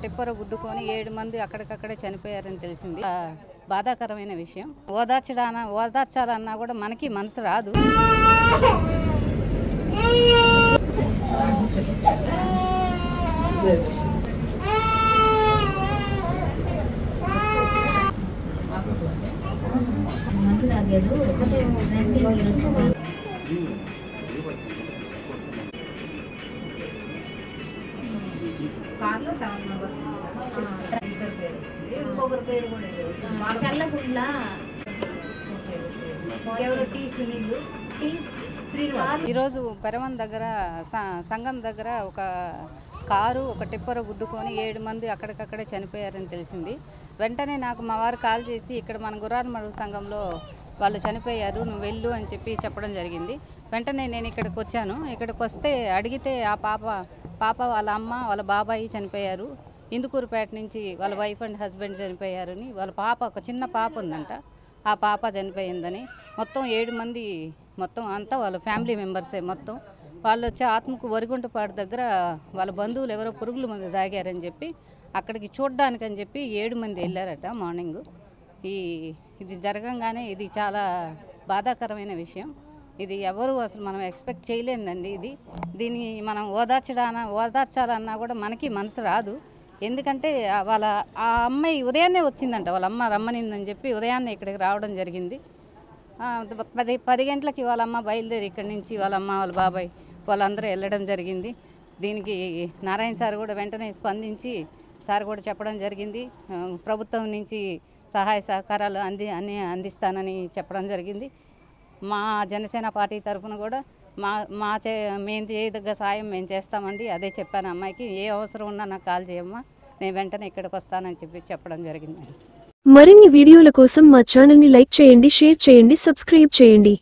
Tipper గుద్దుకొని 7 మంది అక్కడికక్కడే చనిపోయారని తెలిసింది. బాధాకరమైన విషయం. ఓదార్చాలన్నా కూడా మనకి మనసు రాదు. ఈరోజు పెరవన్ దగ్గర సంఘం దగ్గర ఒక కారు ఒక టిప్పర్ గుద్దుకొని 7 మంది అక్కడికక్కడే చనిపోయారని తెలిసింది. వెంటనే నాకు మా వారు కాల్ చేసి ఇక్కడ మన గుర్రాలమడుగు సంఘంలో వాళ్ళు చనిపోయారు, నువ్వు వెళ్ళు అని చెప్పడం జరిగింది. వెంటనే నేను ఇక్కడికి వచ్చాను. ఇక్కడికి వస్తే అడిగితే ఆ పాప వాళ్ళ అమ్మ వాళ్ళ బాబాయి చనిపోయారు. ఇందుకూరుపేట నుంచి వాళ్ళ వైఫ్ అండ్ హస్బెండ్ చనిపోయారని, వాళ్ళ పాప ఒక చిన్న పాప ఉందంట, ఆ పాప చనిపోయిందని. మొత్తం 7 మంది మొత్తం అంతా వాళ్ళ ఫ్యామిలీ మెంబర్సే. మొత్తం వాళ్ళు వచ్చి ఆత్మకు వరిగుంటపాడు దగ్గర వాళ్ళ బంధువులు ఎవరో పురుగుల మందు తాగారని చెప్పి అక్కడికి చూడడానికని చెప్పి 7 మంది వెళ్ళారట మార్నింగ్. ఇది జరగంగానే ఇది చాలా బాధాకరమైన విషయం. ఇది ఎవరు అసలు మనం ఎక్స్పెక్ట్ చేయలేదండి. దీన్ని మనం ఓదార్చాలన్నా కూడా మనకి మనసు రాదు. ఎందుకంటే ఆ అమ్మాయి ఉదయాన్నే వచ్చిందంట, వాళ్ళ అమ్మ రమ్మనిందని చెప్పి ఉదయాన్నే ఇక్కడికి రావడం జరిగింది. 10 గంటలకి వాళ్ళ అమ్మ బయలుదేరి ఇక్కడి నుంచి వాళ్ళ అమ్మ వాళ్ళ బాబాయ్ వాళ్ళందరూ వెళ్ళడం జరిగింది. దీనికి నారాయణ సార్ కూడా వెంటనే స్పందించి సార్ కూడా చెప్పడం జరిగింది. ప్రభుత్వం నుంచి సహాయ సహకారాలు అందిస్తానని చెప్పడం జరిగింది. మా జనసేన పార్టీ తరఫున కూడా మేము చేయదగ్గ సాయం మేము చేస్తామండి. అదే చెప్పాను అమ్మాయికి, ఏ అవసరం ఉన్నా నాకు కాల్ చేయమ్మా, నేను వెంటనే ఇక్కడికి వస్తానని చెప్పడం జరిగింది. మరిన్ని వీడియోల కోసం మా ఛానల్ని లైక్ చేయండి, షేర్ చేయండి, సబ్స్క్రైబ్ చేయండి.